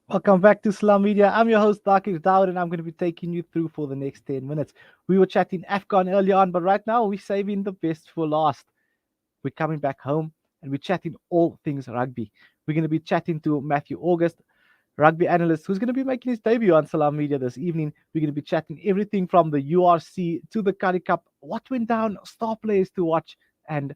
Welcome back to Slum Media. I'm your host, Thaakir Dawood, and I'm going to be taking you through for the next 10 minutes. We were chatting AFCON earlier on, but right now we're saving the best for last. We're coming back home and we're chatting all things rugby. We're going to be chatting to Matthew August, rugby analyst, who's going to be making his debut on Salam Media this evening. We're going to be chatting everything from the URC to the Currie Cup, what went down, star players to watch, and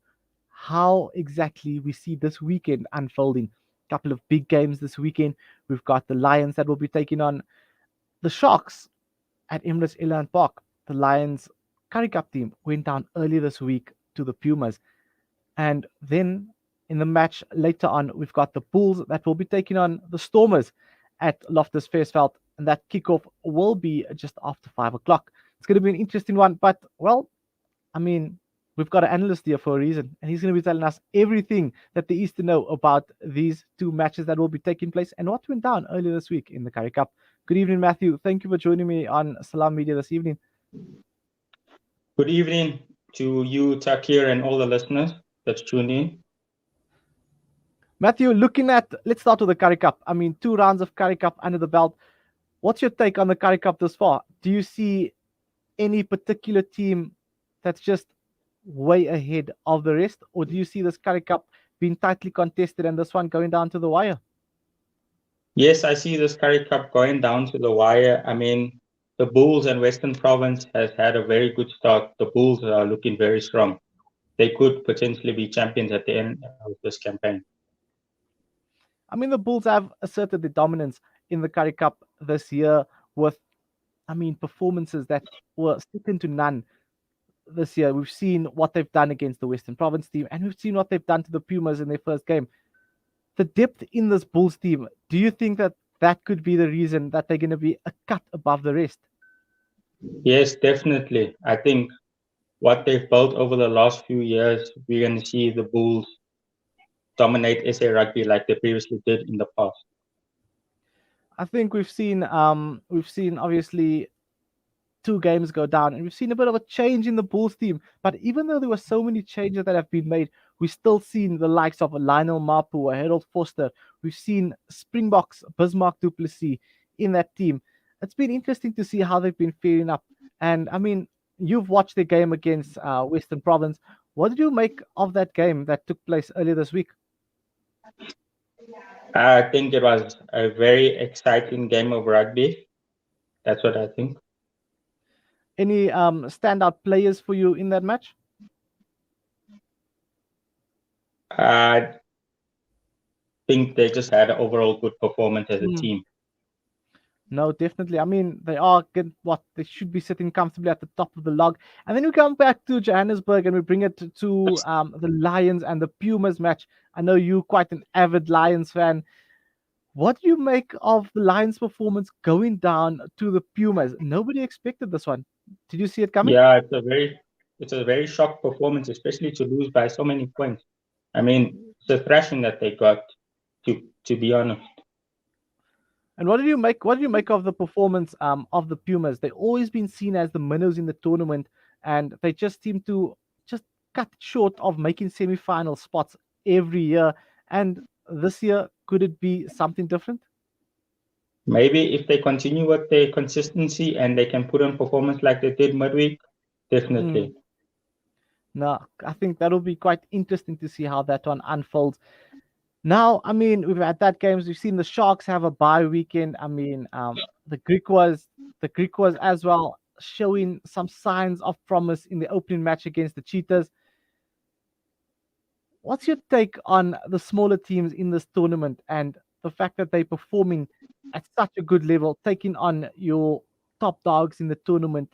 how exactly we see this weekend unfolding. Couple of big games this weekend. We've got the Lions that will be taking on the Sharks at Emirates Elan Park. The Lions Currie Cup team went down earlier this week to the Pumas. And then in the match later on, we've got the Bulls that will be taking on the Stormers at Loftus Versfeld. And that kickoff will be just after 5 o'clock. It's going to be an interesting one. But, well, I mean, we've got an analyst here for a reason, and he's going to be telling us everything that there is to know about these two matches that will be taking place and what went down earlier this week in the Currie Cup. Good evening, Matthew. Thank you for joining me on Salam Media this evening. Good evening to you, Thaakir, and all the listeners that's tuned in. Matthew, let's start with the Currie Cup. I mean, 2 rounds of Currie Cup under the belt. What's your take on the Currie Cup thus far? Do you see any particular team that's just way ahead of the rest, or do you see this Currie Cup being tightly contested and this one going down to the wire? Yes, I see this Currie Cup going down to the wire. I mean, the Bulls and Western Province has had a very good start. The Bulls are looking very strong. They could potentially be champions at the end of this campaign. I mean, the Bulls have asserted the dominance in the Currie Cup this year with, performances that were second to none this year. We've seen what they've done against the Western Province team, and we've seen what they've done to the Pumas in their first game. The depth in this Bulls team, do you think that that could be the reason that they're going to be a cut above the rest? Yes, definitely. I think what they've built over the last few years, we're going to see the Bulls dominate SA rugby like they previously did in the past. I think we've seen obviously 2 games go down, and we've seen a bit of a change in the Bulls team. But even though there were so many changes that have been made, we've still seen the likes of a Lionel Mapu, a Harold Foster. We've seen Springboks, Bismarck Duplessis in that team. It's been interesting to see how they've been faring up. And I mean, you've watched the game against Western Province. What did you make of that game that took place earlier this week? I think it was a very exciting game of rugby. That's what I think. Any standout players for you in that match? I think they just had an overall good performance as a team. No, definitely. I mean, they are good. They should be sitting comfortably at the top of the log. And then we come back to Johannesburg and we bring it to the Lions and the Pumas match. I know you quite an avid Lions fan. What do you make of the Lions' performance going down to the Pumas? Nobody expected this one. Did you see it coming? Yeah, it's a very shock performance, especially to lose by so many points. I mean, it's a thrashing that they got, to be honest. And what did you make? What did you make of the performance of the Pumas? They've always been seen as the minnows in the tournament, and they just seem to just cut short of making semi-final spots every year. And this year, could it be something different? Maybe if they continue with their consistency and they can put on performance like they did midweek, definitely. No, I think that'll be quite interesting to see how that one unfolds. Now, I mean, we've had that games. We've seen the Sharks have a bye weekend. I mean, the Greek was as well showing some signs of promise in the opening match against the Cheetahs. What's your take on the smaller teams in this tournament and the fact that they're performing at such a good level, taking on your top dogs in the tournament?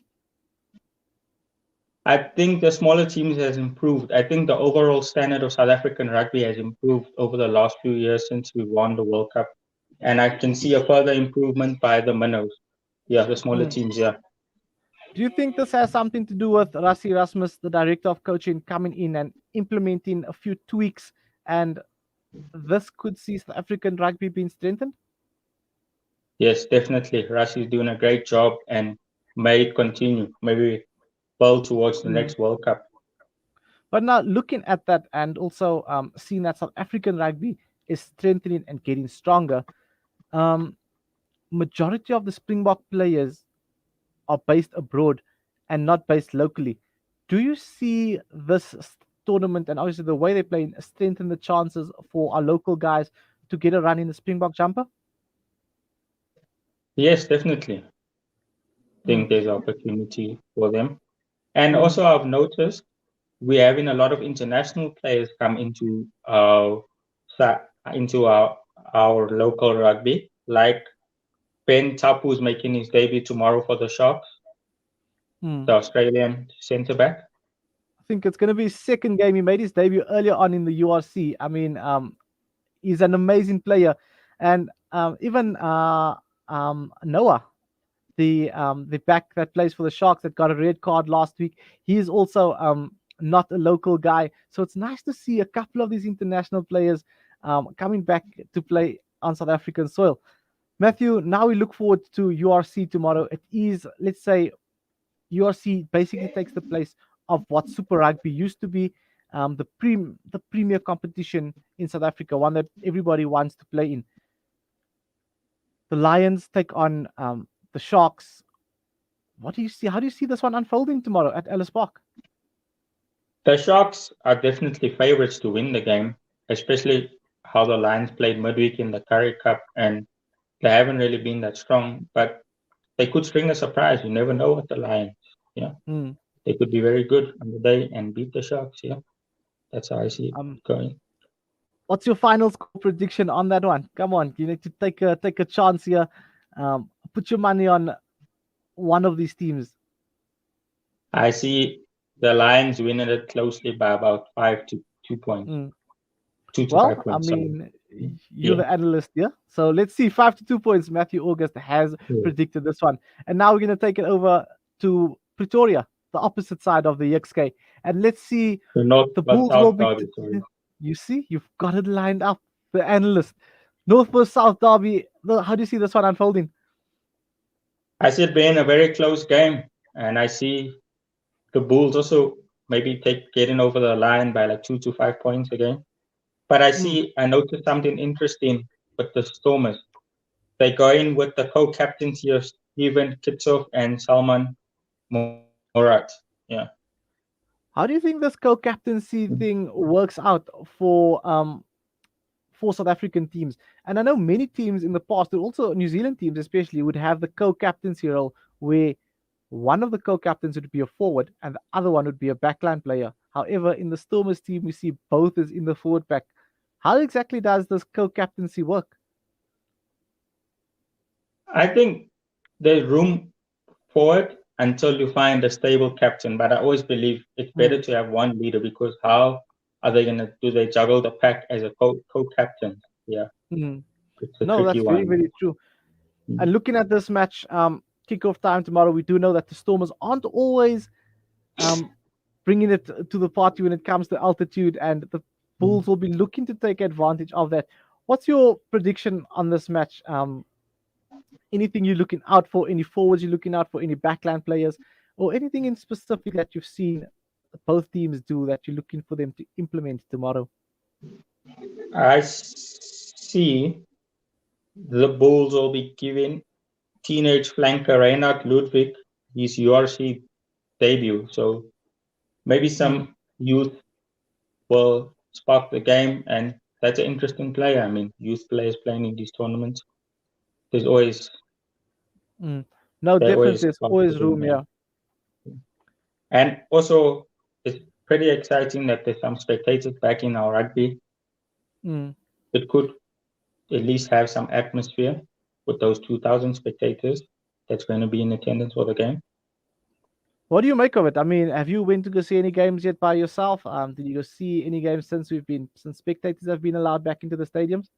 I think the smaller teams has improved. I think the overall standard of South African rugby has improved over the last few years since we won the World Cup. And I can see a further improvement by the minnows. Yeah, the smaller teams, yeah. Do you think this has something to do with Rassie Rasmus, the director of coaching, coming in and implementing a few tweaks, and this could see South African rugby being strengthened? Yes, definitely. Rassie is doing a great job and may it continue. Maybe build towards the next World Cup. But now looking at that and also seeing that South African rugby is strengthening and getting stronger, majority of the Springbok players are based abroad and not based locally. Do you see this tournament and obviously the way they play strengthen the chances for our local guys to get a run in the Springbok jumper? Yes, definitely. Mm, Think there's opportunity for them. And mm, also, I've noticed we're having a lot of international players come into our local rugby, like Ben Tapu's making his debut tomorrow for the Sharks, mm. the Australian centre back. I think it's going to be his second game. He made his debut earlier on in the URC. I mean, he's an amazing player, and even Noah, the back that plays for the Sharks that got a red card last week, he is also not a local guy. So it's nice to see a couple of these international players coming back to play on South African soil. Matthew, now we look forward to URC tomorrow. It is, let's say, URC basically takes the place of what Super Rugby used to be, the premier competition in South Africa, one that everybody wants to play in. The Lions take on the Sharks. What do you see? How do you see this one unfolding tomorrow at Ellis Park? The Sharks are definitely favourites to win the game, especially how the Lions played midweek in the Currie Cup, and they haven't really been that strong. But they could string a surprise. You never know with the Lions. Yeah, Hmm. they could be very good on the day and beat the Sharks. Yeah, that's how I see it Um, going. what's your final score prediction on that one? Come on, you need to take a chance here. Put your money on one of these teams. I see the Lions winning it closely by about 5 to 2 points, Hmm. 2 to 5 Well, I points. Sorry. mean, you're Yeah. the analyst here. So let's see. 5 to 2 points. Matthew August has Yeah. predicted this one. And now we're going to take it over to Pretoria, the opposite side of the XK. And let's see. The North The but Bulls will South be. Derby. Sorry. You see, you've got it lined up. The analyst. North versus South Derby. How do you see this one unfolding? I see it being a very close game, and I see the Bulls also maybe take getting over the line by like 2 to 5 points again. But Mm. I noticed something interesting with the Stormers. They go in with the co-captains here, Steven Kitsov and Salman Morat. Yeah. How do you think this co-captaincy thing works out for South African teams? And I know many teams in the past, and also New Zealand teams especially, would have the co-captaincy role where one of the co-captains would be a forward and the other one would be a backline player. However, in the Stormers team, we see both is in the forward pack. How exactly does this co-captaincy work? I think there's room for it until you find a stable captain. But I always believe it's better Mm, to have one leader because how are they going to do they juggle the pack as a co-captain? Yeah, mm. it's a No, tricky that's very, one. very true. Mm. And looking at this match, kickoff time tomorrow, we do know that the Stormers aren't always um, bringing it to the party when it comes to altitude, and the Mm. Bulls will be looking to take advantage of that. What's your prediction on this match? Anything you're looking out for? Any forwards you're looking out for? Any backline players, or anything in specific that you've seen both teams do that you're looking for them to implement tomorrow? I see the Bulls will be giving teenage flanker Reinhard Ludwig his URC debut. So maybe Mm, some youth will spark the game, and that's an interesting player. I mean, youth players playing in these tournaments, there's always mm. No, they definitely, always there's spark the always game. room Yeah. here. And also, it's pretty exciting that there's some spectators back in our rugby. Mm. It could at least have some atmosphere with those 2,000 spectators that's going to be in attendance for the game. What do you make of it? I mean, have you went to go see any games yet by yourself? Did you go see any games since spectators have been allowed back into the stadiums?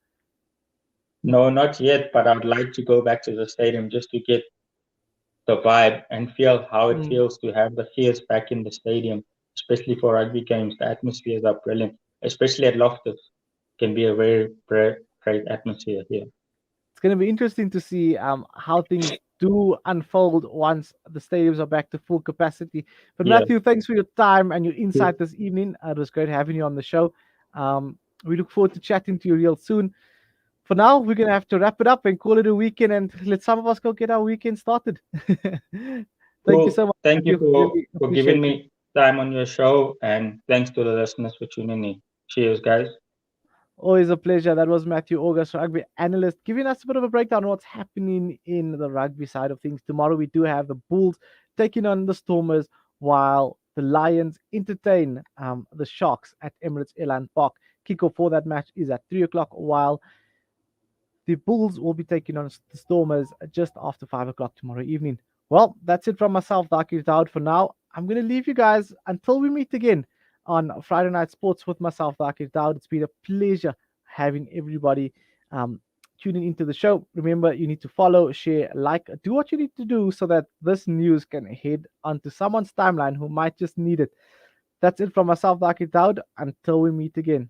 No, not yet, but I would like to go back to the stadium just to get the vibe and feel how it Mm. feels to have the fierce back in the stadium, especially for rugby games. The atmospheres are brilliant, especially at Loftus. Can be a very great atmosphere here. It's going to be interesting to see how things do unfold once the stadiums are back to full capacity. But Yeah. Matthew, thanks for your time and your insight this evening. It was great having you on the show. We look forward to chatting to you real soon. for now, we're gonna have to wrap it up and call it a weekend, and let some of us go get our weekend started. Thank you Cool. so much, Thank you Matthew. Really for giving appreciate it. me time on your show, and thanks to the listeners for tuning in. Cheers, guys. Always a pleasure. That was Matthew August, rugby analyst, giving us a bit of a breakdown on what's happening in the rugby side of things. Tomorrow we do have the Bulls taking on the Stormers, while the Lions entertain the Sharks at Emirates Airline Park. Kickoff for that match is at 3 o'clock, while the Bulls will be taking on the Stormers just after 5 o'clock tomorrow evening. Well, that's it from myself, Thaakir Dawood, for now. I'm going to leave you guys until we meet again on Friday Night Sports with myself, Thaakir Dawood. It's been a pleasure having everybody um, tuning into the show. Remember, you need to follow, share, like, do what you need to do so that this news can head onto someone's timeline who might just need it. That's it from myself, Thaakir Dawood. Until we meet again.